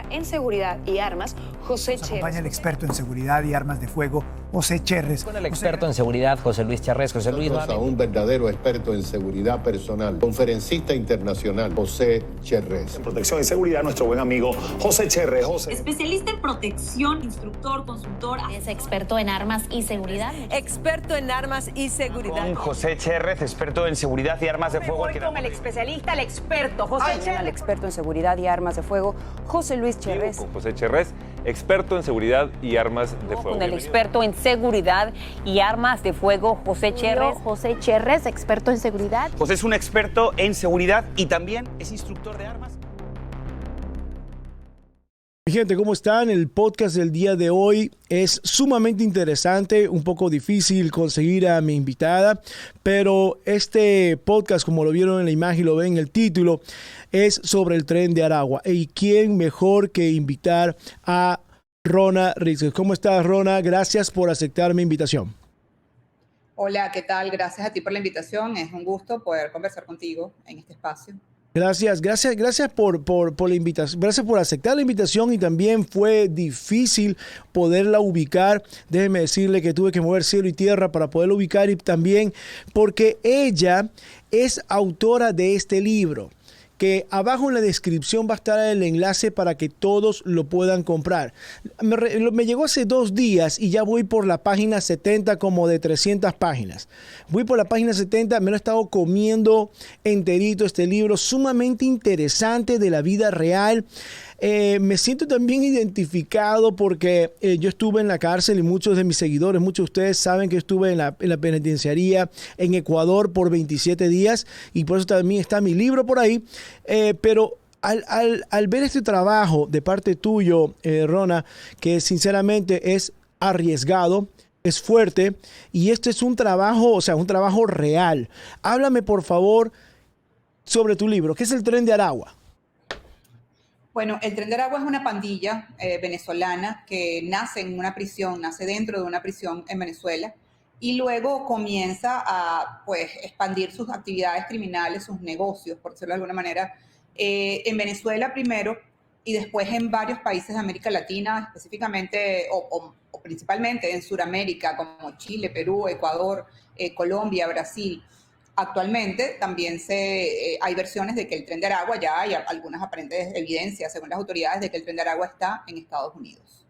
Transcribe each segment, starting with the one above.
En seguridad y armas, José Nos acompaña el experto en seguridad y armas de fuego, José Cherres. Con el experto en seguridad, José Luis Cherres. José Luis, a un verdadero experto en seguridad personal, conferencista internacional, José Cherres. En protección y seguridad, nuestro buen amigo José Cherres. José. Especialista en protección, instructor, consultor. Es experto en armas y seguridad. Experto en armas y seguridad. Con José Cherres, experto en seguridad y armas de fuego. Voy con el especialista, el experto, José Cherres. El experto en seguridad y armas de fuego, José Luis Cherres. Con José Cherres, experto en seguridad y armas de fuego. Con el experto en seguridad y armas de fuego, José Cherres. José Cherres, experto en seguridad. José es un experto en seguridad y también es instructor de armas. Mi gente, ¿cómo están? El podcast del día de hoy es sumamente interesante, un poco difícil conseguir a mi invitada, pero este podcast, como lo vieron en la imagen y lo ven en el título, es sobre el Tren de Aragua. ¿Y quién mejor que invitar a Rona Rizquez? ¿Cómo estás, Rona? Gracias por aceptar mi invitación. Hola, ¿qué tal? Gracias a ti por la invitación. Es un gusto poder conversar contigo en este espacio. Gracias por la invitación, gracias por aceptar la invitación y también fue difícil poderla ubicar. Déjeme decirle que tuve que mover cielo y tierra para poderla ubicar y también porque ella es autora de este libro, que abajo en la descripción va a estar el enlace para que todos lo puedan comprar. Me llegó hace 2 días y ya voy por la página 70 como de 300 páginas. Voy por la página 70, me lo he estado comiendo enterito este libro, sumamente interesante de la vida real. Me siento también identificado porque yo estuve en la cárcel y muchos de mis seguidores, muchos de ustedes saben que estuve en la penitenciaría en Ecuador por 27 días y por eso también está mi libro por ahí. Pero al ver este trabajo de parte tuyo, Rona, que sinceramente es arriesgado, es fuerte y este es un trabajo, o sea, un trabajo real. Háblame, por favor, sobre tu libro. ¿Qué es el Tren de Aragua? Bueno, el Tren de Aragua es una pandilla venezolana que nace en una prisión, nace dentro de una prisión en Venezuela y luego comienza a expandir sus actividades criminales, sus negocios, por decirlo de alguna manera, en Venezuela primero y después en varios países de América Latina, específicamente o principalmente en Sudamérica como Chile, Perú, Ecuador, Colombia, Brasil. Actualmente también hay versiones de que el Tren de Aragua, ya hay algunas aparentes evidencias según las autoridades de que el Tren de Aragua está en Estados Unidos.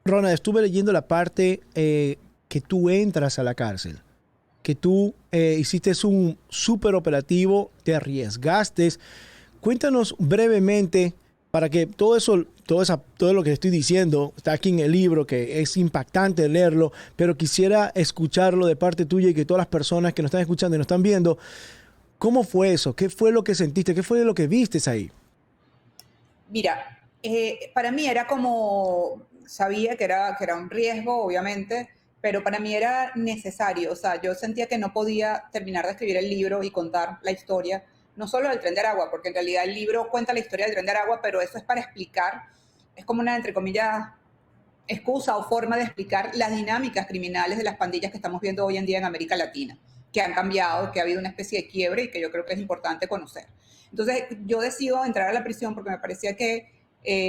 Rona, estuve leyendo la parte que tú entras a la cárcel, que tú hiciste un súper operativo, te arriesgaste. Cuéntanos brevemente para que todo lo que estoy diciendo está aquí en el libro, que es impactante leerlo, pero quisiera escucharlo de parte tuya y que todas las personas que nos están escuchando y nos están viendo, ¿cómo fue eso? ¿Qué fue lo que sentiste? ¿Qué fue lo que vistes ahí? Mira, para mí era como, sabía que era un riesgo, obviamente, pero para mí era necesario. O sea, yo sentía que no podía terminar de escribir el libro y contar la historia, no solo del Tren de Aragua, porque en realidad el libro cuenta la historia del Tren de Aragua, pero eso es para explicar, es como una, entre comillas, excusa o forma de explicar las dinámicas criminales de las pandillas que estamos viendo hoy en día en América Latina, que han cambiado, que ha habido una especie de quiebre y que yo creo que es importante conocer. Entonces yo decido entrar a la prisión porque me parecía que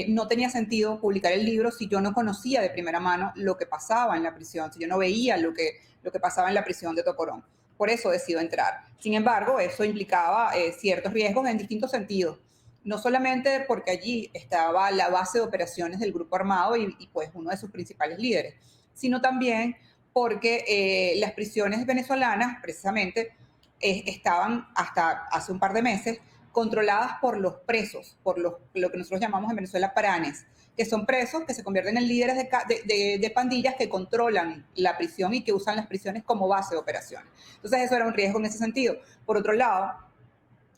no tenía sentido publicar el libro si yo no conocía de primera mano lo que pasaba en la prisión, si yo no veía lo que pasaba en la prisión de Tocorón. Por eso decido entrar. Sin embargo, eso implicaba ciertos riesgos en distintos sentidos. No solamente porque allí estaba la base de operaciones del grupo armado y pues uno de sus principales líderes, sino también porque las prisiones venezolanas, precisamente, estaban hasta hace un par de meses controladas por los presos, por lo que nosotros llamamos en Venezuela paranes, que son presos que se convierten en líderes de pandillas que controlan la prisión y que usan las prisiones como base de operaciones. Entonces eso era un riesgo en ese sentido. Por otro lado,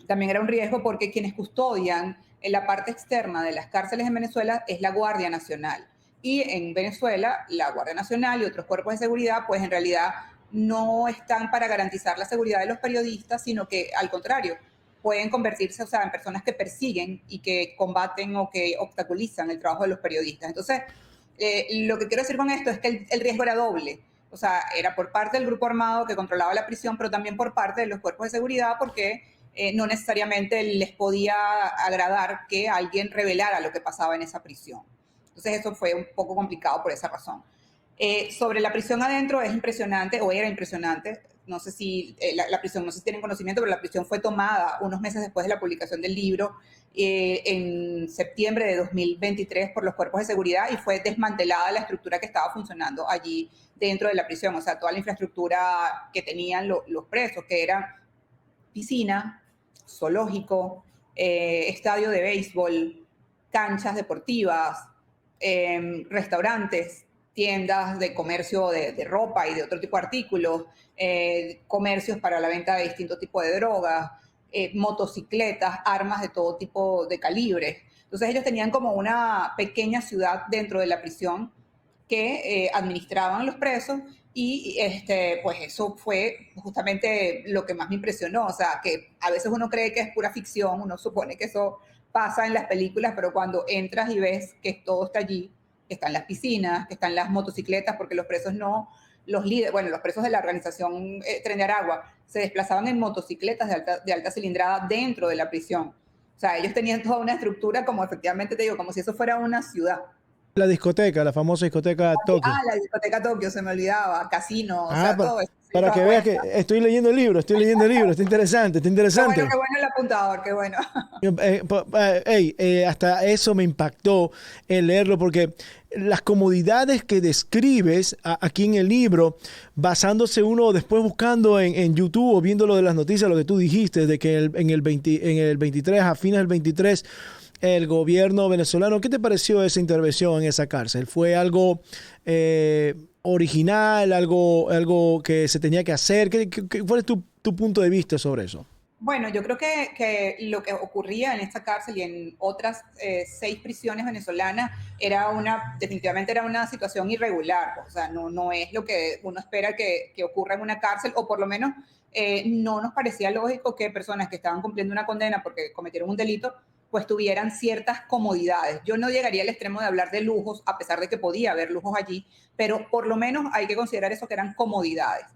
también era un riesgo porque quienes custodian en la parte externa de las cárceles en Venezuela es la Guardia Nacional. Y en Venezuela, la Guardia Nacional y otros cuerpos de seguridad, pues en realidad no están para garantizar la seguridad de los periodistas, sino que al contrario, pueden convertirse, en personas que persiguen y que combaten o que obstaculizan el trabajo de los periodistas. Entonces, lo que quiero decir con esto es que el riesgo era doble. O sea, era por parte del grupo armado que controlaba la prisión, pero también por parte de los cuerpos de seguridad, porque no necesariamente les podía agradar que alguien revelara lo que pasaba en esa prisión. Entonces eso fue un poco complicado por esa razón. Sobre la prisión adentro es impresionante, o era impresionante. No sé si la prisión, no sé si tienen conocimiento, pero la prisión fue tomada unos meses después de la publicación del libro, en septiembre de 2023, por los cuerpos de seguridad, y fue desmantelada la estructura que estaba funcionando allí dentro de la prisión. O sea, toda la infraestructura que tenían los presos, que eran piscina, zoológico, estadio de béisbol, canchas deportivas, restaurantes, tiendas de comercio de ropa y de otro tipo de artículos, comercios para la venta de distintos tipos de drogas, motocicletas, armas de todo tipo de calibres. Entonces ellos tenían como una pequeña ciudad dentro de la prisión que administraban los presos, y pues eso fue justamente lo que más me impresionó. O sea, que a veces uno cree que es pura ficción, uno supone que eso pasa en las películas, pero cuando entras y ves que todo está allí, que están las piscinas, que están las motocicletas, porque los presos no, los líderes, bueno, los presos de la organización Tren de Aragua se desplazaban en motocicletas de alta cilindrada dentro de la prisión. O sea, ellos tenían toda una estructura, como efectivamente te digo, como si eso fuera una ciudad. La discoteca, la famosa discoteca Tokio. La discoteca Tokio, se me olvidaba, casino, o sea, todo eso. Para que veas que estoy leyendo el libro, está interesante. Qué bueno el apuntador, qué bueno. Hasta eso me impactó el leerlo, porque las comodidades que describes aquí en el libro, basándose uno después buscando en YouTube o viendo lo de las noticias, lo que tú dijiste, de que en el 23, a fines del 23, el gobierno venezolano, ¿qué te pareció esa intervención en esa cárcel? ¿Fue algo original, algo que se tenía que hacer? ¿Cuál es tu punto de vista sobre eso? Bueno, yo creo que lo que ocurría en esta cárcel y en otras 6 prisiones venezolanas definitivamente era una situación irregular. O sea, no es lo que uno espera que ocurra en una cárcel, o por lo menos no nos parecía lógico que personas que estaban cumpliendo una condena porque cometieron un delito, pues tuvieran ciertas comodidades. Yo no llegaría al extremo de hablar de lujos, a pesar de que podía haber lujos allí, pero por lo menos hay que considerar eso, que eran comodidades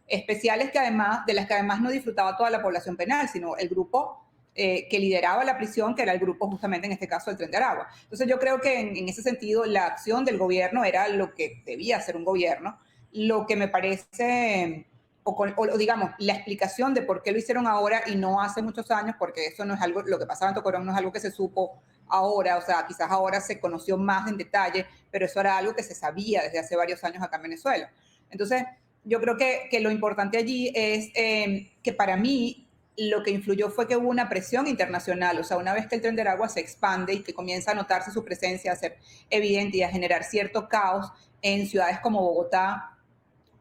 especiales, de las que además no disfrutaba toda la población penal, sino el grupo que lideraba la prisión, que era el grupo justamente en este caso del Tren de Aragua. Entonces yo creo que en ese sentido la acción del gobierno era lo que debía hacer un gobierno. Lo que me parece, o digamos, la explicación de por qué lo hicieron ahora y no hace muchos años, porque eso no es algo, lo que pasaba en Tocorón no es algo que se supo ahora. O sea, quizás ahora se conoció más en detalle, pero eso era algo que se sabía desde hace varios años acá en Venezuela. Entonces, yo creo que lo importante allí es que para mí lo que influyó fue que hubo una presión internacional. O sea, una vez que el Tren de Aragua se expande y que comienza a notarse su presencia, a ser evidente y a generar cierto caos en ciudades como Bogotá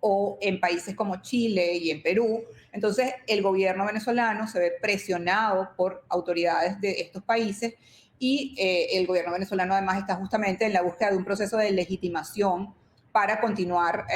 o en países como Chile y en Perú, entonces el gobierno venezolano se ve presionado por autoridades de estos países, y el gobierno venezolano además está justamente en la búsqueda de un proceso de legitimación para continuar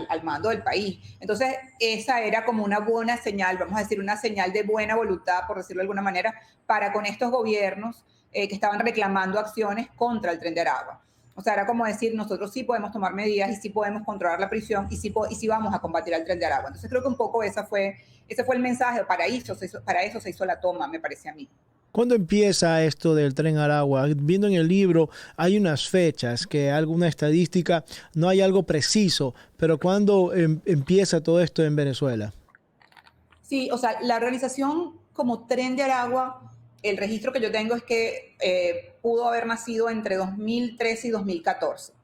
al mando del país. Entonces, esa era como una buena señal, vamos a decir, una señal de buena voluntad, por decirlo de alguna manera, para con estos gobiernos que estaban reclamando acciones contra el Tren de Aragua. O sea, era como decir, nosotros sí podemos tomar medidas y sí podemos controlar la prisión y sí vamos a combatir al Tren de Aragua. Entonces, creo que un poco ese fue el mensaje, para eso se hizo la toma, me parece a mí. ¿Cuándo empieza esto del Tren Aragua? Viendo en el libro, hay unas fechas, que alguna estadística, no hay algo preciso, pero ¿cuándo empieza todo esto en Venezuela? Sí, o sea, la organización como Tren de Aragua, el registro que yo tengo es que pudo haber nacido entre 2013 y 2014.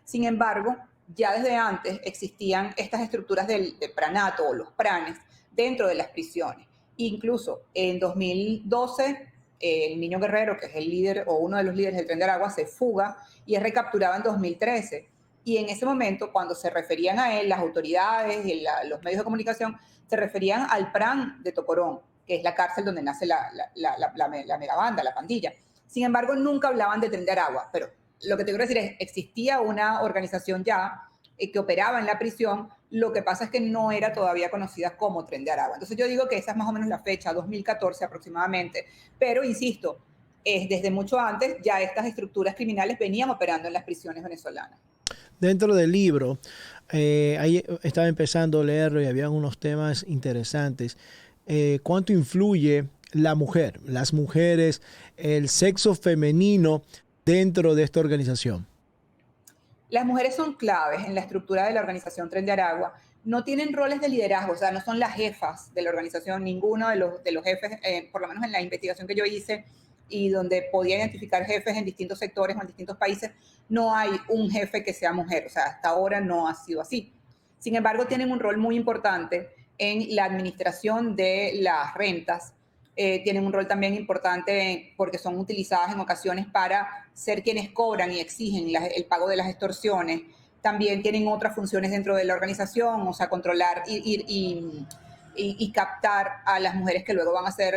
Sin embargo, ya desde antes existían estas estructuras del pranato o los pranes dentro de las prisiones. Incluso en 2012, el Niño Guerrero, que es el líder o uno de los líderes del Tren de Aragua, se fuga y es recapturado en 2013. Y en ese momento, cuando se referían a él, las autoridades y los medios de comunicación, se referían al PRAN de Tocorón, que es la cárcel donde nace la megabanda, la pandilla. Sin embargo, nunca hablaban de Tren de Aragua, pero lo que te quiero decir es, existía una organización ya que operaba en la prisión. Lo que pasa es que no era todavía conocida como Tren de Aragua. Entonces yo digo que esa es más o menos la fecha, 2014 aproximadamente. Pero insisto, desde mucho antes ya estas estructuras criminales venían operando en las prisiones venezolanas. Dentro del libro, ahí estaba empezando a leerlo y había unos temas interesantes. ¿Cuánto influye la mujer, las mujeres, el sexo femenino dentro de esta organización? Las mujeres son claves en la estructura de la organización Tren de Aragua. No tienen roles de liderazgo, o sea, no son las jefas de la organización, ninguno de los jefes, por lo menos en la investigación que yo hice y donde podía identificar jefes en distintos sectores o en distintos países, no hay un jefe que sea mujer, o sea, hasta ahora no ha sido así. Sin embargo, tienen un rol muy importante en la administración de las rentas, tienen un rol también importante porque son utilizadas en ocasiones para ser quienes cobran y exigen el pago de las extorsiones. También tienen otras funciones dentro de la organización, o sea, controlar y captar a las mujeres que luego van a ser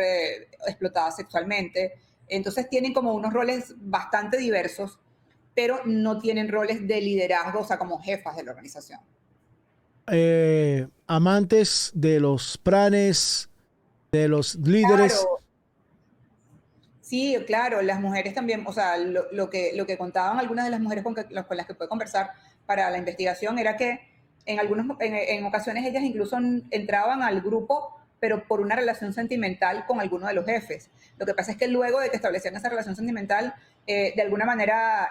explotadas sexualmente. Entonces tienen como unos roles bastante diversos, pero no tienen roles de liderazgo, o sea, como jefas de la organización. Amantes de los planes, de los líderes. Claro. Sí, claro, las mujeres también, o sea, lo que contaban algunas de las mujeres con las que pude conversar para la investigación era que en ocasiones ellas incluso entraban al grupo, pero por una relación sentimental con alguno de los jefes. Lo que pasa es que luego de que establecían esa relación sentimental, de alguna manera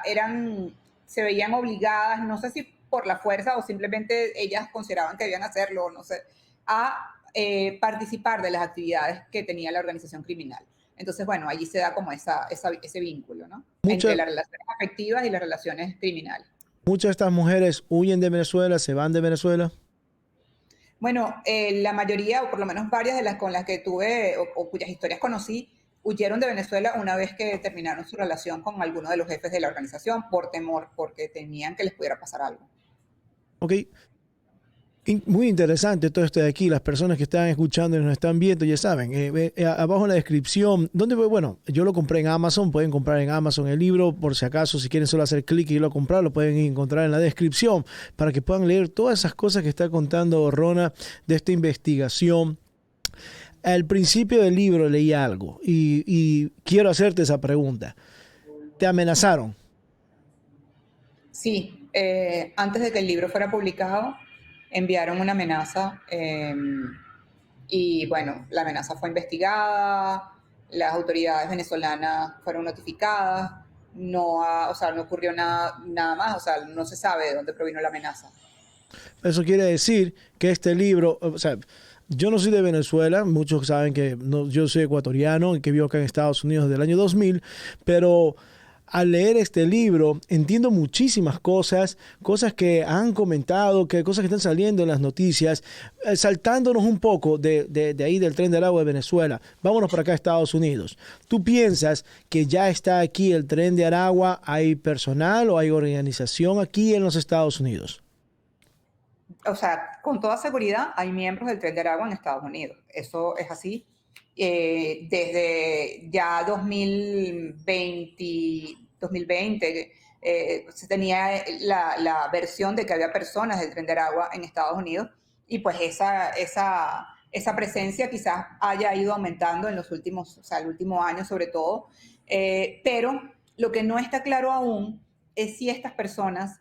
se veían obligadas, no sé si por la fuerza o simplemente ellas consideraban que debían hacerlo, no sé, a participar de las actividades que tenía la organización criminal. Entonces, bueno, allí se da como ese vínculo, ¿no? Entre las relaciones afectivas y las relaciones criminales. Muchas de estas mujeres huyen de Venezuela, se van de Venezuela. Bueno, la mayoría, o por lo menos varias de las con las que tuve o cuyas historias conocí, huyeron de Venezuela una vez que terminaron su relación con alguno de los jefes de la organización por temor, porque temían que les pudiera pasar algo. Ok. Muy interesante todo esto de aquí. Las personas que están escuchando y nos están viendo ya saben, abajo en la descripción, bueno, yo lo compré en Amazon, pueden comprar en Amazon el libro, por si acaso, si quieren solo hacer clic y irlo a comprar, lo pueden encontrar en la descripción para que puedan leer todas esas cosas que está contando Rona de esta investigación. Al principio del libro leí algo y quiero hacerte esa pregunta. ¿Te amenazaron? Sí, antes de que el libro fuera publicado, enviaron una amenaza y bueno, la amenaza fue investigada, las autoridades venezolanas fueron notificadas, no ocurrió nada más, o sea, no se sabe de dónde provino la amenaza. Eso quiere decir que este libro, o sea, yo no soy de Venezuela, muchos saben que yo soy ecuatoriano y que vivo acá en Estados Unidos desde el año 2000, pero al leer este libro entiendo muchísimas cosas que han comentado, cosas que están saliendo en las noticias, saltándonos un poco de ahí del Tren de Aragua de Venezuela. Vámonos para acá a Estados Unidos. ¿Tú piensas que ya está aquí el Tren de Aragua? ¿Hay personal o hay organización aquí en los Estados Unidos? O sea, con toda seguridad hay miembros del Tren de Aragua en Estados Unidos. Eso es así. Desde ya 2020 se tenía la versión de que había personas del Tren de Aragua en Estados Unidos y pues esa presencia quizás haya ido aumentando en los últimos, o sea, el último año sobre todo, pero lo que no está claro aún es si estas personas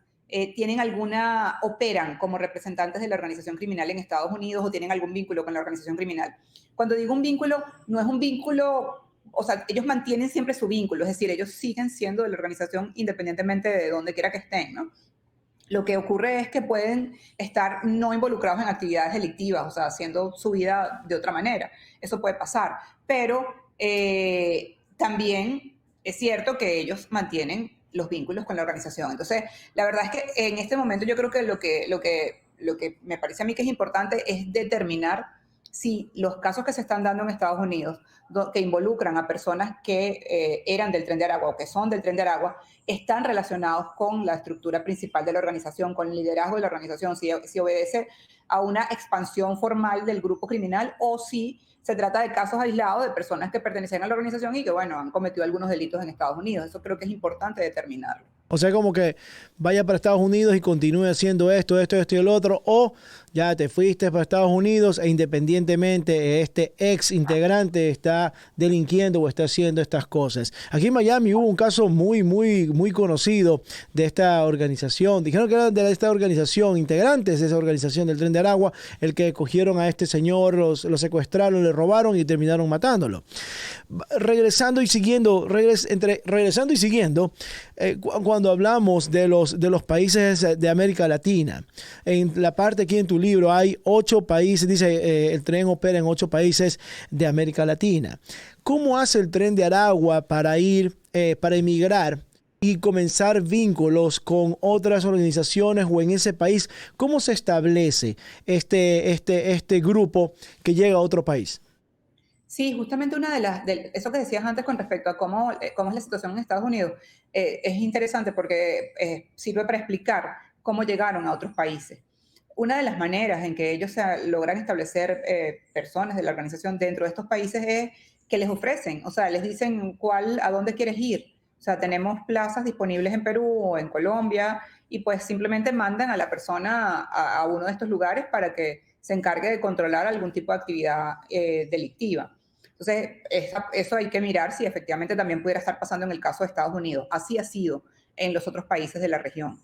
operan como representantes de la organización criminal en Estados Unidos o tienen algún vínculo con la organización criminal. Cuando digo un vínculo, no es un vínculo, o sea, ellos mantienen siempre su vínculo, es decir, ellos siguen siendo de la organización independientemente de donde quiera que estén, ¿no? Lo que ocurre es que pueden estar no involucrados en actividades delictivas, o sea, haciendo su vida de otra manera. Eso puede pasar, pero también es cierto que ellos mantienen los vínculos con la organización. Entonces, la verdad es que en este momento yo creo que lo que me parece a mí que es importante es determinar si los casos que se están dando en Estados Unidos, que involucran a personas que eran del Tren de Aragua o que son del Tren de Aragua, están relacionados con la estructura principal de la organización, con el liderazgo de la organización, si obedece a una expansión formal del grupo criminal o si se trata de casos aislados de personas que pertenecen a la organización y que, bueno, han cometido algunos delitos en Estados Unidos. Eso creo que es importante determinarlo. O sea, como que vaya para Estados Unidos y continúe haciendo esto y el otro, o ya te fuiste para Estados Unidos e independientemente este ex integrante está delinquiendo o está haciendo estas cosas. Aquí en Miami hubo un caso muy conocido de esta organización. Dijeron que eran de esta organización, integrantes de esa organización del Tren de Aragua, el que cogieron a este señor, lo secuestraron, le robaron y terminaron matándolo. Regresando y siguiendo, cuando hablamos de los países de América Latina, en la parte aquí en tu libro hay 8 países, dice el tren opera en 8 países de América Latina. ¿Cómo hace el Tren de Aragua para emigrar y comenzar vínculos con otras organizaciones o en ese país? ¿Cómo se establece este grupo que llega a otro país? Sí, justamente una de eso que decías antes con respecto a cómo es la situación en Estados Unidos, es interesante porque sirve para explicar cómo llegaron a otros países. Una de las maneras en que ellos logran establecer personas de la organización dentro de estos países es que les ofrecen, o sea, les dicen a dónde quieres ir. O sea, tenemos plazas disponibles en Perú o en Colombia y pues simplemente mandan a la persona a uno de estos lugares para que se encargue de controlar algún tipo de actividad delictiva. Entonces, eso hay que mirar si efectivamente también pudiera estar pasando en el caso de Estados Unidos. Así ha sido en los otros países de la región.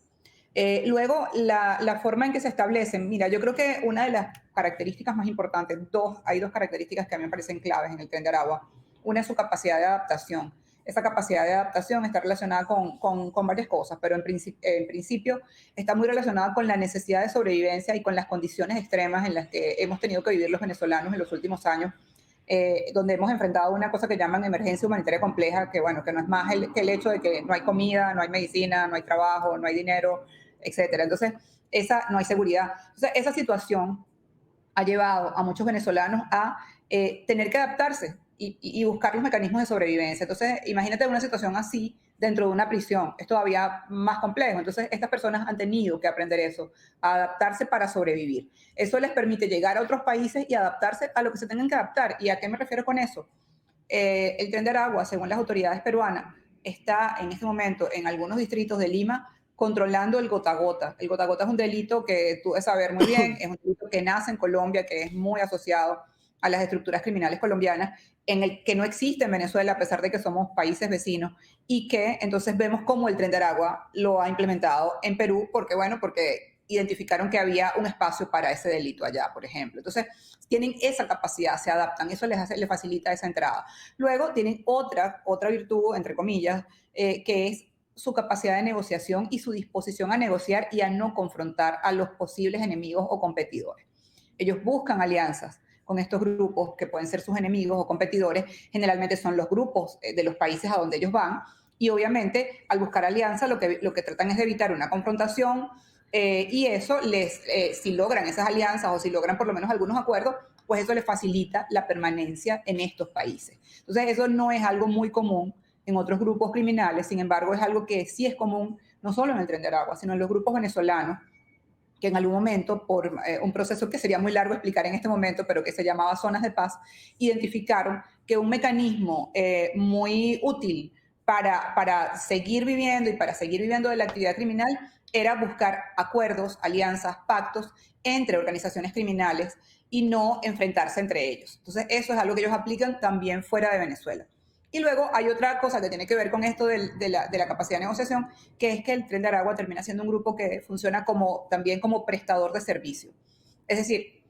Luego, la forma en que se establecen, mira, yo creo que una de las características más importantes, hay dos características que a mí me parecen claves en el Tren de Aragua. Una es su capacidad de adaptación. Esa capacidad de adaptación está relacionada con varias cosas, pero en principio está muy relacionada con la necesidad de sobrevivencia y con las condiciones extremas en las que hemos tenido que vivir los venezolanos en los últimos años, donde hemos enfrentado una cosa que llaman emergencia humanitaria compleja, que bueno, que no es más que el hecho de que no hay comida, no hay medicina, no hay trabajo, no hay dinero, etcétera. Entonces, no hay seguridad. Entonces, esa situación ha llevado a muchos venezolanos a tener que adaptarse y buscar los mecanismos de sobrevivencia. Entonces, imagínate una situación así dentro de una prisión. Es todavía más complejo. Entonces, estas personas han tenido que aprender eso, a adaptarse para sobrevivir. Eso les permite llegar a otros países y adaptarse a lo que se tengan que adaptar. ¿Y a qué me refiero con eso? El Tren de Aragua, según las autoridades peruanas, está en este momento en algunos distritos de Lima controlando el gota a gota. El gota a gota es un delito que tú debes saber muy bien, es un delito que nace en Colombia, que es muy asociado a las estructuras criminales colombianas, en el que no existe en Venezuela, a pesar de que somos países vecinos, y que entonces vemos cómo el Tren de Aragua lo ha implementado en Perú, porque identificaron que había un espacio para ese delito allá, por ejemplo. Entonces, tienen esa capacidad, se adaptan, eso les facilita esa entrada. Luego, tienen otra virtud, entre comillas, que es su capacidad de negociación y su disposición a negociar y a no confrontar a los posibles enemigos o competidores. Ellos buscan alianzas con estos grupos que pueden ser sus enemigos o competidores. Generalmente son los grupos de los países a donde ellos van, y obviamente al buscar alianza lo que tratan es de evitar una confrontación, y eso si logran esas alianzas o si logran por lo menos algunos acuerdos, pues eso les facilita la permanencia en estos países. Entonces eso no es algo muy común en otros grupos criminales, sin embargo es algo que sí es común, no solo en el Tren de Aragua, sino en los grupos venezolanos, que en algún momento, por un proceso que sería muy largo explicar en este momento, pero que se llamaba Zonas de Paz, identificaron que un mecanismo muy útil para seguir viviendo y para seguir viviendo de la actividad criminal era buscar acuerdos, alianzas, pactos entre organizaciones criminales y no enfrentarse entre ellos. Entonces, eso es algo que ellos aplican también fuera de Venezuela. Y luego hay otra cosa que tiene que ver con esto de la capacidad de negociación, que es que el Tren de Aragua termina siendo un grupo que funciona también como prestador de servicio. Es decir,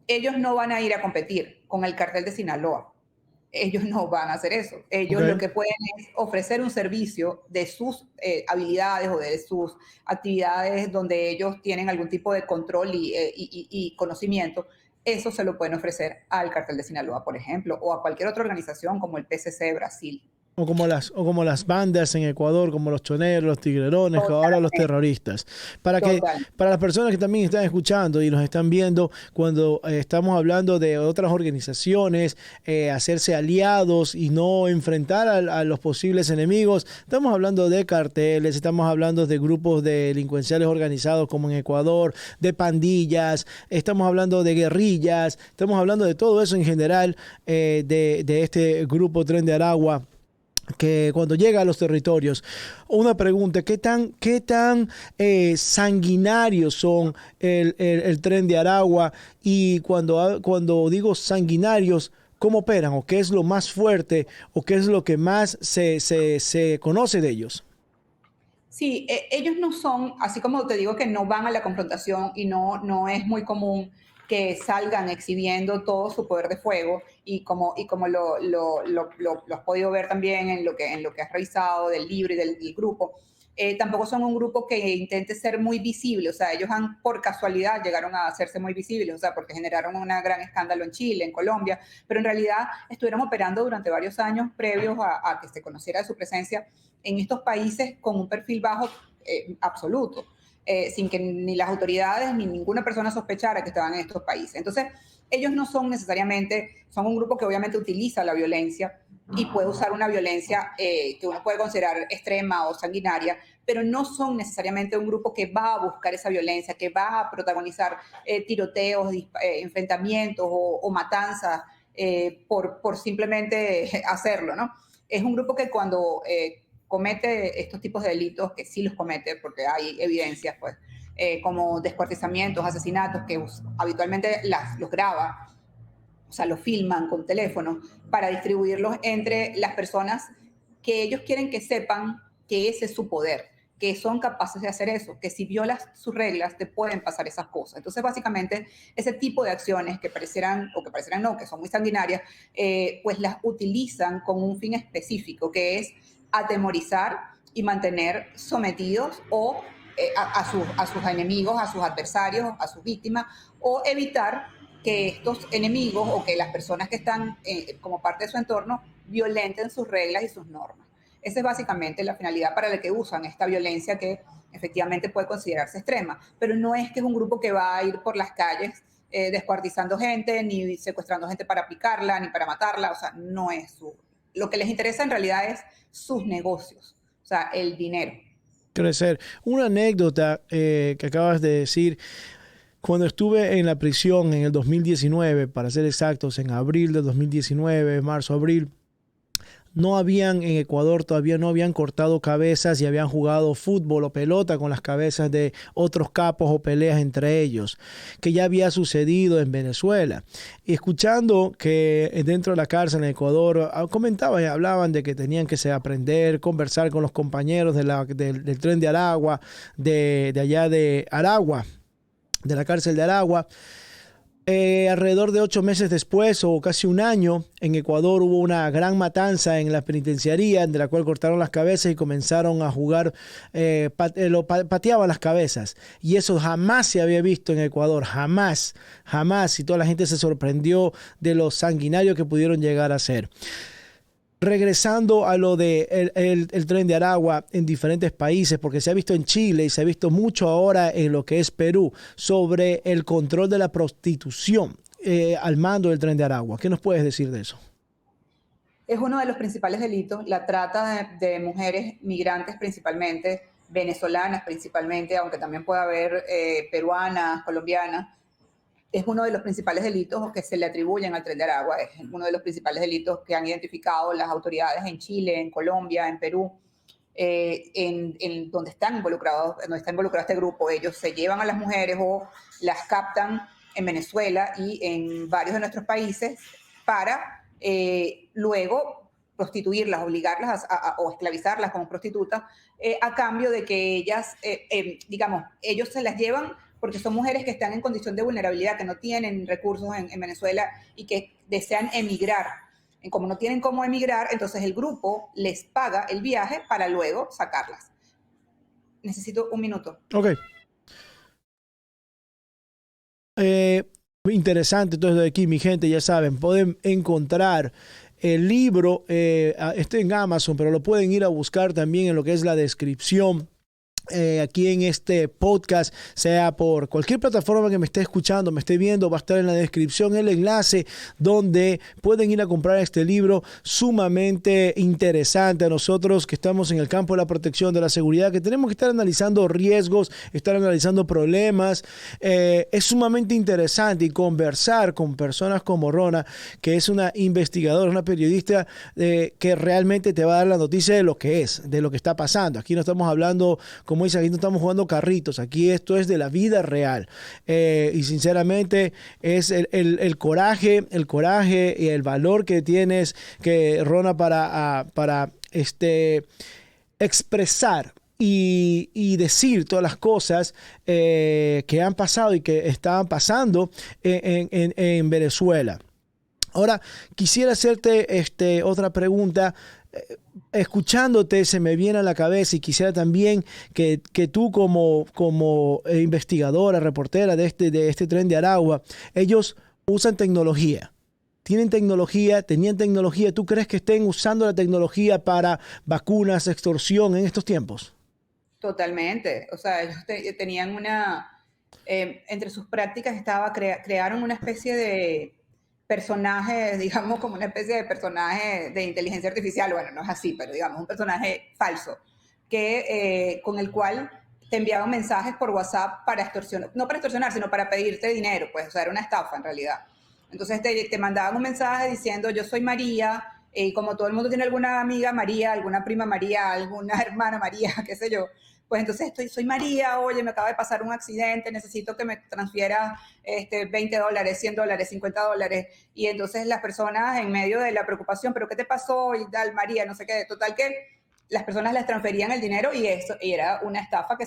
ellos no van a ir a competir con el cartel de Sinaloa. Ellos no van a hacer eso. Ellos lo que pueden es ofrecer un servicio de sus habilidades o de sus actividades donde ellos tienen algún tipo de control y conocimiento. Eso se lo pueden ofrecer al cartel de Sinaloa, por ejemplo, o a cualquier otra organización como el PCC Brasil. O como las bandas en Ecuador, como los choneros, los tigrerones, que ahora los terroristas. Para las personas que también están escuchando y nos están viendo, cuando estamos hablando de otras organizaciones, hacerse aliados y no enfrentar a los posibles enemigos, estamos hablando de carteles, estamos hablando de grupos delincuenciales organizados como en Ecuador, de pandillas, estamos hablando de guerrillas, estamos hablando de todo eso en general, de este grupo Tren de Aragua. que cuando llega a los territorios, una pregunta, ¿qué tan sanguinarios son el Tren de Aragua? Y cuando digo sanguinarios, ¿cómo operan? ¿O qué es lo más fuerte? ¿O qué es lo que más se conoce de ellos? Sí, ellos no son, así como te digo que no van a la confrontación y no es muy común que salgan exhibiendo todo su poder de fuego y como lo has podido ver también en lo que has revisado del libro y del grupo, tampoco son un grupo que intente ser muy visible, o sea, ellos por casualidad llegaron a hacerse muy visibles, o sea, porque generaron un gran escándalo en Chile, en Colombia, pero en realidad estuvieron operando durante varios años previos a que se conociera de su presencia en estos países con un perfil bajo absoluto. Sin que ni las autoridades ni ninguna persona sospechara que estaban en estos países. Entonces, ellos no son necesariamente, son un grupo que obviamente utiliza la violencia y puede usar una violencia que uno puede considerar extrema o sanguinaria, pero no son necesariamente un grupo que va a buscar esa violencia, que va a protagonizar tiroteos, enfrentamientos o matanzas por simplemente hacerlo, ¿no? Es un grupo que cuando comete estos tipos de delitos, que sí los comete porque hay evidencias, pues, como descuartizamientos, asesinatos, que habitualmente los graba, o sea, los filman con teléfono para distribuirlos entre las personas que ellos quieren que sepan que ese es su poder, que son capaces de hacer eso, que si violas sus reglas te pueden pasar esas cosas. Entonces, básicamente, ese tipo de acciones que parecieran no, que son muy sanguinarias, pues las utilizan con un fin específico, que es atemorizar y mantener sometidos o a sus enemigos, a sus adversarios, a sus víctimas, o evitar que estos enemigos o que las personas que están como parte de su entorno violenten sus reglas y sus normas. Esa es básicamente la finalidad para la que usan esta violencia que efectivamente puede considerarse extrema, pero no es que es un grupo que va a ir por las calles descuartizando gente, ni secuestrando gente para picarla, ni para matarla, o sea, no es lo que les interesa en realidad es sus negocios, o sea, el dinero. Crecer. Una anécdota que acabas de decir, cuando estuve en la prisión en el 2019, para ser exactos, en abril de 2019, marzo-abril, en Ecuador todavía no habían cortado cabezas y habían jugado fútbol o pelota con las cabezas de otros capos o peleas entre ellos, que ya había sucedido en Venezuela. Y escuchando que dentro de la cárcel en Ecuador comentaban y hablaban de que tenían que aprender, conversar con los compañeros del Tren de Aragua, de allá de Aragua, de la cárcel de Aragua. Alrededor de 8 meses después, o casi un año, en Ecuador hubo una gran matanza en la penitenciaría, de la cual cortaron las cabezas y comenzaron a jugar, pateaban las cabezas. Y eso jamás se había visto en Ecuador, jamás. Y toda la gente se sorprendió de lo sanguinario que pudieron llegar a ser. Regresando a lo de el Tren de Aragua en diferentes países, porque se ha visto en Chile y se ha visto mucho ahora en lo que es Perú, sobre el control de la prostitución al mando del Tren de Aragua. ¿Qué nos puedes decir de eso? Es uno de los principales delitos, la trata de mujeres migrantes principalmente, venezolanas principalmente, aunque también puede haber peruanas, colombianas. Es uno de los principales delitos que se le atribuyen al Tren de Aragua, es uno de los principales delitos que han identificado las autoridades en Chile, en Colombia, en Perú, en donde está involucrado este grupo. Ellos se llevan a las mujeres o las captan en Venezuela y en varios de nuestros países para luego prostituirlas, obligarlas o esclavizarlas como prostitutas a cambio de que ellas, ellos se las llevan porque son mujeres que están en condición de vulnerabilidad, que no tienen recursos en Venezuela y que desean emigrar. Como no tienen cómo emigrar, entonces el grupo les paga el viaje para luego sacarlas. Necesito un minuto. Ok. Interesante todo esto de aquí, mi gente, ya saben, pueden encontrar el libro, está en Amazon, pero lo pueden ir a buscar también en lo que es la descripción aquí en este podcast, sea por cualquier plataforma que me esté escuchando, me esté viendo, va a estar en la descripción el enlace donde pueden ir a comprar este libro sumamente interesante. A nosotros que estamos en el campo de la protección, de la seguridad, que tenemos que estar analizando riesgos, estar analizando problemas, es sumamente interesante, y conversar con personas como Rona, que es una investigadora, una periodista que realmente te va a dar la noticia de lo que es, de lo que está pasando. Aquí no estamos hablando, como dice, aquí no estamos jugando carritos, aquí esto es de la vida real. Y sinceramente es el coraje y el valor que tienes, que Rona, para expresar y decir todas las cosas que han pasado y que estaban pasando en Venezuela. Ahora, quisiera hacerte otra pregunta. Escuchándote se me viene a la cabeza, y quisiera también que tú como investigadora, reportera de este tren de Aragua, ellos usan tecnología. Tenían tecnología. ¿Tú crees que estén usando la tecnología para vacunas, extorsión en estos tiempos? Totalmente. O sea, ellos tenían entre sus prácticas crearon una especie de personaje, digamos, como una especie de personaje de inteligencia artificial. Bueno, no es así, pero digamos, un personaje falso, con el cual te enviaban mensajes por WhatsApp para extorsionar, no para extorsionar, sino para pedirte dinero, pues, o sea, era una estafa en realidad. Entonces te mandaban un mensaje diciendo: yo soy María, y como todo el mundo tiene alguna amiga María, alguna prima María, alguna hermana María, qué sé yo, pues entonces soy María, oye, me acaba de pasar un accidente, necesito que me transfieras $20, $100, $50. Y entonces las personas, en medio de la preocupación, ¿pero qué te pasó? Y tal, María, no sé qué, total que las personas les transferían el dinero, y era una estafa que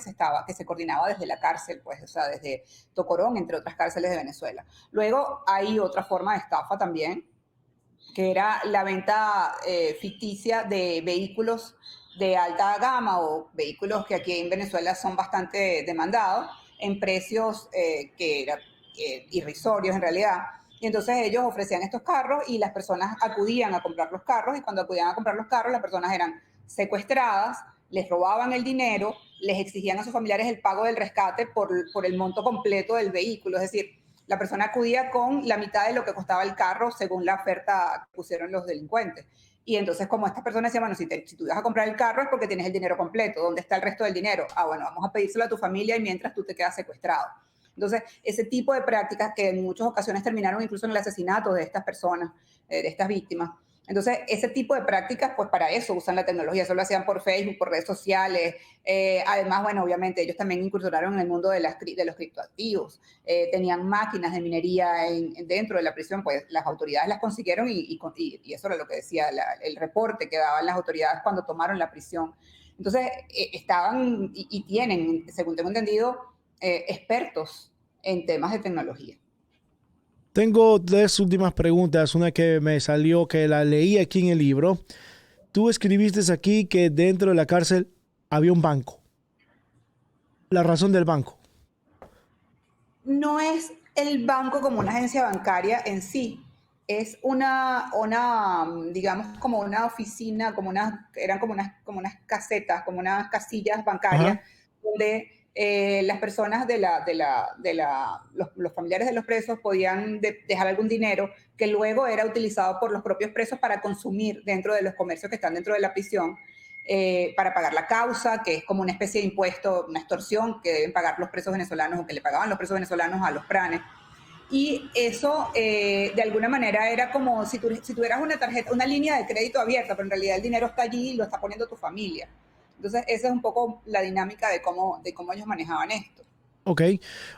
se coordinaba desde la cárcel, pues, o sea, desde Tocorón, entre otras cárceles de Venezuela. Luego hay otra forma de estafa también, que era la venta ficticia de vehículos de alta gama, o vehículos que aquí en Venezuela son bastante demandados, en precios que eran irrisorios en realidad. Y entonces ellos ofrecían estos carros y las personas acudían a comprar los carros, y cuando acudían a comprar los carros, las personas eran secuestradas, les robaban el dinero, les exigían a sus familiares el pago del rescate por el monto completo del vehículo. Es decir, la persona acudía con la mitad de lo que costaba el carro según la oferta que pusieron los delincuentes. Y entonces, como estas personas decían: bueno, si tú vas a comprar el carro es porque tienes el dinero completo. ¿Dónde está el resto del dinero? Bueno, vamos a pedírselo a tu familia y mientras tú te quedas secuestrado. Entonces, ese tipo de prácticas que en muchas ocasiones terminaron incluso en el asesinato de estas personas, de estas víctimas. Entonces, ese tipo de prácticas, pues para eso usan la tecnología. Eso lo hacían por Facebook, por redes sociales. Además, bueno, obviamente ellos también incursionaron en el mundo de los criptoactivos. Tenían máquinas de minería dentro de la prisión, pues las autoridades las consiguieron, y eso era lo que decía el reporte que daban las autoridades cuando tomaron la prisión. Entonces, estaban y tienen, según tengo entendido, expertos en temas de tecnología. Tengo 2 últimas preguntas. Una que me salió, que la leí aquí en el libro. Tú escribiste aquí que dentro de la cárcel había un banco. La razón del banco. No es el banco como una agencia bancaria en sí. Es digamos, como una oficina, eran como unas casetas, como unas casillas bancarias. Ajá. Donde las personas los familiares de los presos podían dejar algún dinero que luego era utilizado por los propios presos para consumir dentro de los comercios que están dentro de la prisión, para pagar la causa, que es como una especie de impuesto, una extorsión que deben pagar los presos venezolanos, o que le pagaban los presos venezolanos a los pranes. Y eso, de alguna manera, era como si tuvieras una línea de crédito abierta, pero en realidad el dinero está allí y lo está poniendo tu familia. Entonces, esa es un poco la dinámica de cómo ellos manejaban esto. Ok,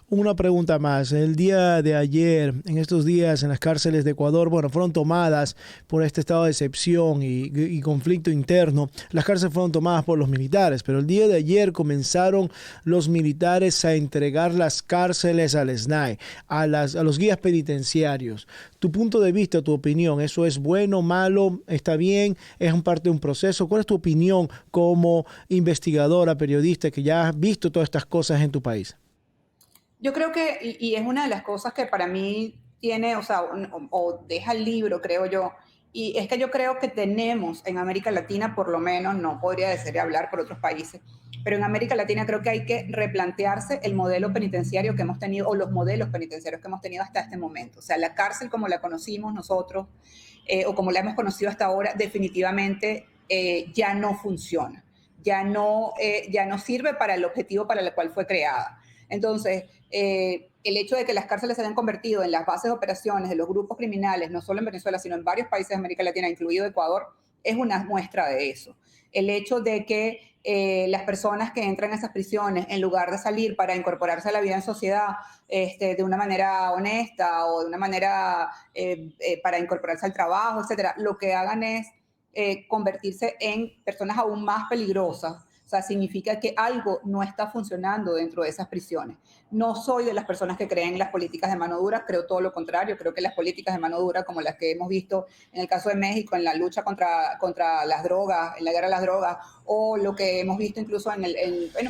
una pregunta más. El día de ayer, en estos días en las cárceles de Ecuador, bueno, fueron tomadas por este estado de excepción y conflicto interno. Las cárceles fueron tomadas por los militares, pero el día de ayer comenzaron los militares a entregar las cárceles al SNAI, a los guías penitenciarios. Tu punto de vista, tu opinión, ¿eso es bueno, malo, está bien, es parte de un proceso? ¿Cuál es tu opinión como investigadora, periodista, que ya has visto todas estas cosas en tu país? Yo creo que, y es una de las cosas que para mí tiene, o deja el libro, creo yo, y es que yo creo que tenemos en América Latina, por lo menos, no podría decir hablar por otros países, pero en América Latina creo que hay que replantearse el modelo penitenciario que hemos tenido, o los modelos penitenciarios que hemos tenido hasta este momento. O sea, la cárcel como la conocimos nosotros, o como la hemos conocido hasta ahora, definitivamente ya no funciona, ya no sirve para el objetivo para el cual fue creada. Entonces, el hecho de que las cárceles se hayan convertido en las bases de operaciones de los grupos criminales, no solo en Venezuela, sino en varios países de América Latina, incluido Ecuador, es una muestra de eso. El hecho de que las personas que entran a esas prisiones, en lugar de salir para incorporarse a la vida en sociedad de una manera honesta o de una manera para incorporarse al trabajo, etcétera, lo que hagan es convertirse en personas aún más peligrosas. O sea, significa que algo no está funcionando dentro de esas prisiones. No soy de las personas que creen en las políticas de mano dura, creo todo lo contrario. Creo que las políticas de mano dura, como las que hemos visto en el caso de México, en la lucha contra las drogas, en la guerra a las drogas, o lo que hemos visto incluso en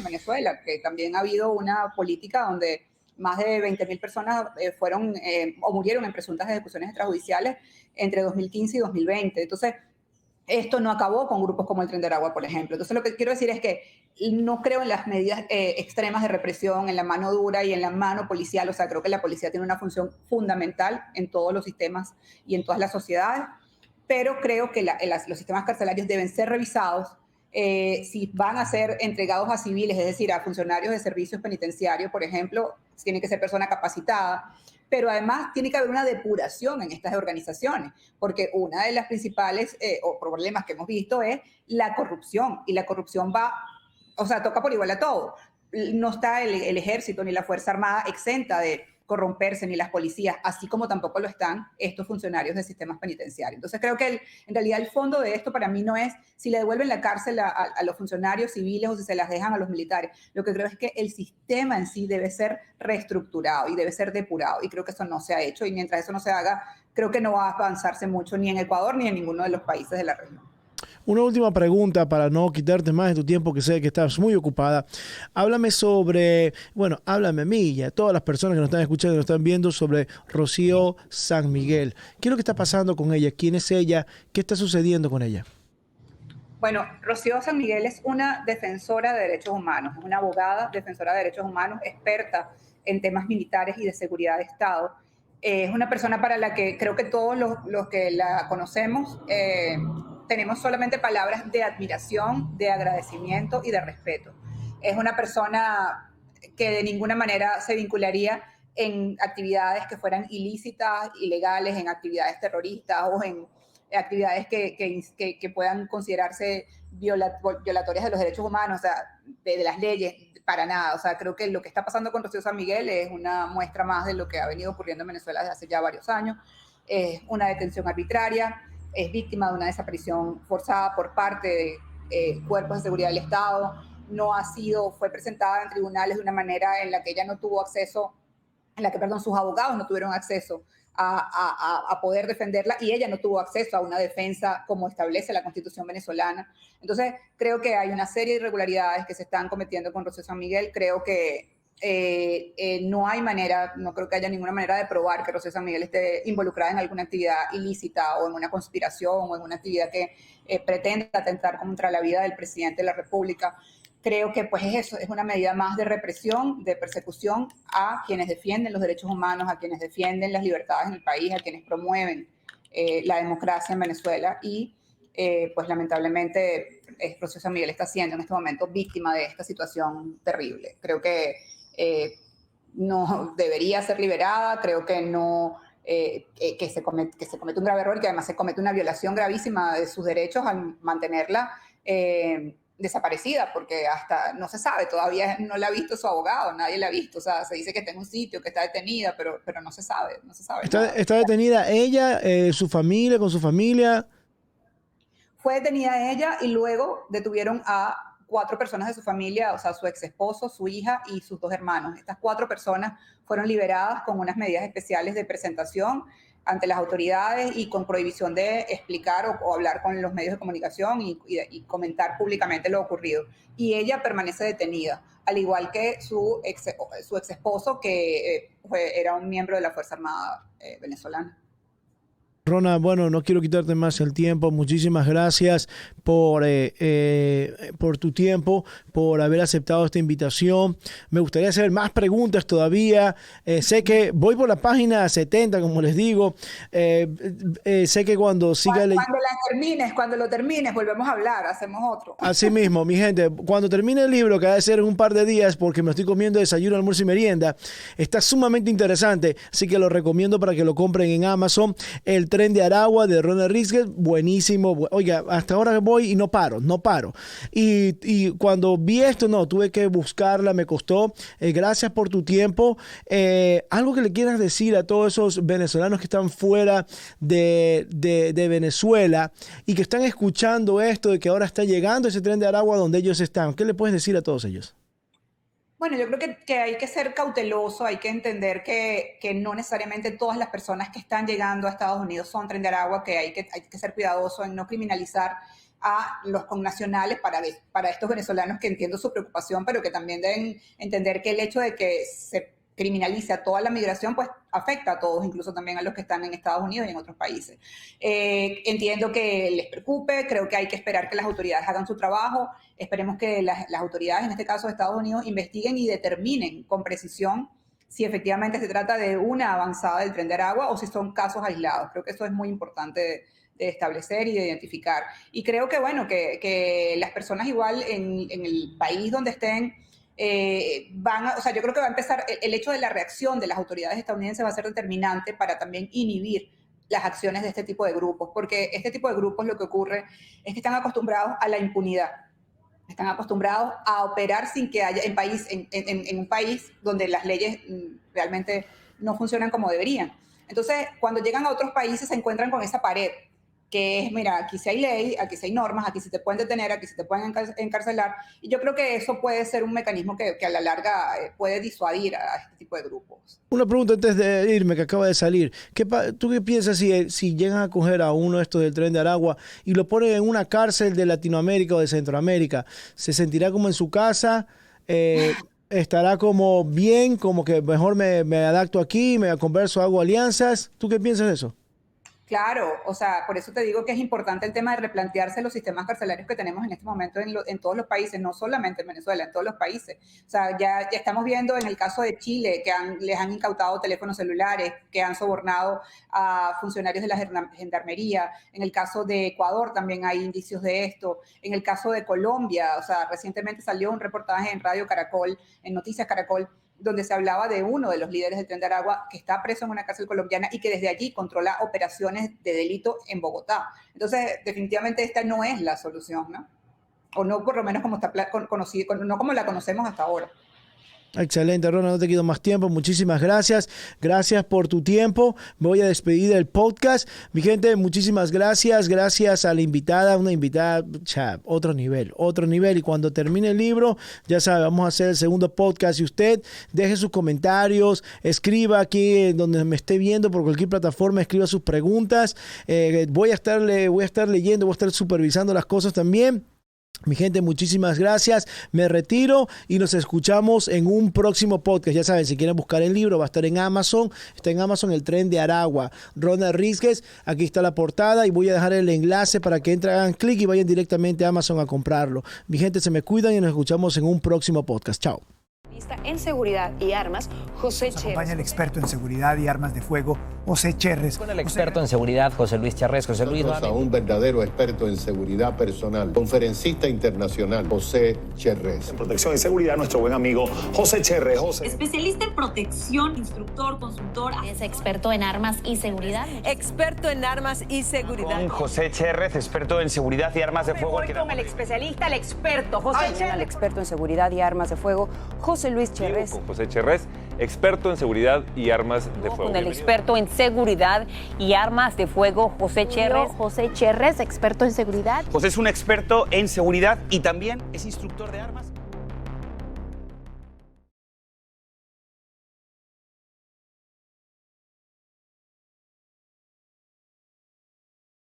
Venezuela, que también ha habido una política donde más de 20.000 personas fueron o murieron en presuntas ejecuciones extrajudiciales entre 2015 y 2020. Entonces, esto no acabó con grupos como el Tren de Aragua, por ejemplo. Entonces, lo que quiero decir es que no creo en las medidas extremas de represión, en la mano dura y en la mano policial. O sea, creo que la policía tiene una función fundamental en todos los sistemas y en todas las sociedades, pero creo que los sistemas carcelarios deben ser revisados. Si van a ser entregados a civiles, es decir, a funcionarios de servicios penitenciarios, por ejemplo, tiene que ser persona capacitada. Pero además tiene que haber una depuración en estas organizaciones, porque una de las principales problemas que hemos visto es la corrupción, y la corrupción toca por igual a todo. No está el ejército ni la Fuerza Armada exenta de corromperse, ni las policías, así como tampoco lo están estos funcionarios de sistemas penitenciarios. Entonces creo que en realidad el fondo de esto para mí no es si le devuelven la cárcel a los funcionarios civiles o si se las dejan a los militares. Lo que creo es que el sistema en sí debe ser reestructurado y debe ser depurado, y creo que eso no se ha hecho, y mientras eso no se haga, creo que no va a avanzarse mucho ni en Ecuador ni en ninguno de los países de la región. Una última pregunta para no quitarte más de tu tiempo, que sé que estás muy ocupada. Háblame háblame a mí y a todas las personas que nos están escuchando y nos están viendo sobre Rocío San Miguel. ¿Qué es lo que está pasando con ella? ¿Quién es ella? ¿Qué está sucediendo con ella? Bueno, Rocío San Miguel es una defensora de derechos humanos, es una abogada defensora de derechos humanos, experta en temas militares y de seguridad de Estado. Es una persona para la que creo que todos los que la conocemos tenemos solamente palabras de admiración, de agradecimiento y de respeto. Es una persona que de ninguna manera se vincularía en actividades que fueran ilícitas, ilegales, en actividades terroristas o en actividades que puedan considerarse violatorias de los derechos humanos, o sea, de las leyes, para nada. O sea, creo que lo que está pasando con Rocío San Miguel es una muestra más de lo que ha venido ocurriendo en Venezuela desde hace ya varios años. Es una detención arbitraria, es víctima de una desaparición forzada por parte de cuerpos de seguridad del Estado. Fue presentada en tribunales de una manera en la que ella no tuvo acceso, sus abogados no tuvieron acceso a poder defenderla, y ella no tuvo acceso a una defensa como establece la Constitución venezolana. Entonces, creo que hay una serie de irregularidades que se están cometiendo con Rocío San Miguel. Creo que no creo que haya ninguna manera de probar que Rocío San Miguel esté involucrada en alguna actividad ilícita o en una conspiración o en una actividad que pretenda atentar contra la vida del presidente de la República. Creo que pues eso es una medida más de represión, de persecución a quienes defienden los derechos humanos, a quienes defienden las libertades en el país, a quienes promueven la democracia en Venezuela, y pues lamentablemente Rocío San Miguel está siendo en este momento víctima de esta situación terrible. Creo que no debería ser liberada, creo que no, que se comete un grave error, que además se comete una violación gravísima de sus derechos al mantenerla desaparecida, porque hasta no se sabe, todavía no la ha visto su abogado, nadie la ha visto. O sea, se dice que está en un sitio, que está detenida, pero no se sabe. ¿Está detenida ella, su familia, con su familia? Fue detenida ella y luego detuvieron a 4 personas de su familia, o sea, su ex esposo, su hija y sus 2 hermanos. Estas 4 personas fueron liberadas con unas medidas especiales de presentación ante las autoridades y con prohibición de explicar o hablar con los medios de comunicación y comentar públicamente lo ocurrido. Y ella permanece detenida, al igual que su ex esposo, que era un miembro de la Fuerza Armada venezolana. Rona, bueno, no quiero quitarte más el tiempo. Muchísimas gracias por tu tiempo, por haber aceptado esta invitación. Me gustaría hacer más preguntas todavía. Sé que voy por la página 70, como les digo. Sé que cuando siga cuando lo termines, volvemos a hablar, hacemos otro. Así mismo, mi gente, cuando termine el libro, que va a ser en un par de días, porque me estoy comiendo desayuno, almuerzo y merienda, está sumamente interesante, así que lo recomiendo para que lo compren en Amazon. El Tren de Aragua de Rona Rísquez, buenísimo. Oiga, hasta ahora voy y no paro. Y cuando vi esto, tuve que buscarla, me costó. Gracias por tu tiempo. Algo que le quieras decir a todos esos venezolanos que están fuera de Venezuela y que están escuchando esto de que ahora está llegando ese Tren de Aragua donde ellos están. ¿Qué le puedes decir a todos ellos? Bueno, yo creo que hay que ser cauteloso, hay que entender que no necesariamente todas las personas que están llegando a Estados Unidos son Tren de Aragua, que hay que ser cuidadoso en no criminalizar a los connacionales para estos venezolanos, que entiendo su preocupación, pero que también deben entender que el hecho de que se criminalice a toda la migración, pues afecta a todos, incluso también a los que están en Estados Unidos y en otros países. Entiendo que les preocupe, creo que hay que esperar que las autoridades hagan su trabajo, esperemos que las autoridades, en este caso de Estados Unidos, investiguen y determinen con precisión si efectivamente se trata de una avanzada del Tren de Aragua o si son casos aislados. Creo que eso es muy importante de establecer y de identificar. Y creo que, bueno, que las personas igual en el país donde estén, yo creo que va a empezar, el hecho de la reacción de las autoridades estadounidenses va a ser determinante para también inhibir las acciones de este tipo de grupos, porque este tipo de grupos lo que ocurre es que están acostumbrados a la impunidad, están acostumbrados a operar sin que haya en un país donde las leyes realmente no funcionan como deberían. Entonces, cuando llegan a otros países se encuentran con esa pared, que es, mira, aquí sí hay ley, aquí sí hay normas, aquí sí te pueden detener, aquí sí te pueden encarcelar. Y yo creo que eso puede ser un mecanismo que a la larga puede disuadir a este tipo de grupos. Una pregunta antes de irme, que acaba de salir. ¿Tú qué piensas si llegan a coger a uno de estos del Tren de Aragua y lo ponen en una cárcel de Latinoamérica o de Centroamérica? ¿Se sentirá como en su casa? ¿Estará como bien, como que mejor me adapto aquí, me converso, hago alianzas? ¿Tú qué piensas de eso? Claro, o sea, por eso te digo que es importante el tema de replantearse los sistemas carcelarios que tenemos en este momento en todos los países, no solamente en Venezuela, en todos los países. O sea, ya estamos viendo en el caso de Chile que les han incautado teléfonos celulares, que han sobornado a funcionarios de la gendarmería. En el caso de Ecuador también hay indicios de esto. En el caso de Colombia, o sea, recientemente salió un reportaje en Radio Caracol, en Noticias Caracol, donde se hablaba de uno de los líderes del Tren de Aragua que está preso en una cárcel colombiana y que desde allí controla operaciones de delito en Bogotá. Entonces, definitivamente esta no es la solución, ¿no? O no por lo menos como está conocido, no como la conocemos hasta ahora. Excelente, Rona, no te quedo más tiempo. Muchísimas gracias. Gracias por tu tiempo. Me voy a despedir del podcast. Mi gente, muchísimas gracias. Gracias a la invitada, una invitada, otro nivel. Y cuando termine el libro, ya sabe, vamos a hacer el segundo podcast. Y usted deje sus comentarios, escriba aquí donde me esté viendo por cualquier plataforma, escriba sus preguntas. Voy a estar leyendo, voy a estar supervisando las cosas también. Mi gente, muchísimas gracias. Me retiro y nos escuchamos en un próximo podcast. Ya saben, si quieren buscar el libro, va a estar en Amazon. Está en Amazon, El Tren de Aragua. Rona Rísquez, aquí está la portada y voy a dejar el enlace para que entren, hagan clic y vayan directamente a Amazon a comprarlo. Mi gente, se me cuidan y nos escuchamos en un próximo podcast. Chao. En seguridad y armas, José Cherres. Acompaña el experto en seguridad y armas de fuego, José Cherres. Con el experto en seguridad, José Luis Cherres. José Luis, a un verdadero experto en seguridad personal, conferencista internacional, José Cherres. En protección y seguridad, nuestro buen amigo José Cherres. Especialista en protección, instructor, consultor. Es experto en armas y seguridad. Experto en armas y seguridad. Con José Cherres, experto en seguridad y armas de fuego. Voy con el especialista, el experto, José Cherres. El experto en seguridad y armas de fuego, José Luis Cherres. Con José Cherres, experto en seguridad y armas de fuego. Con el experto en seguridad y armas de fuego, José Cherres. José Cherres, experto en seguridad. José es un experto en seguridad y también es instructor de armas.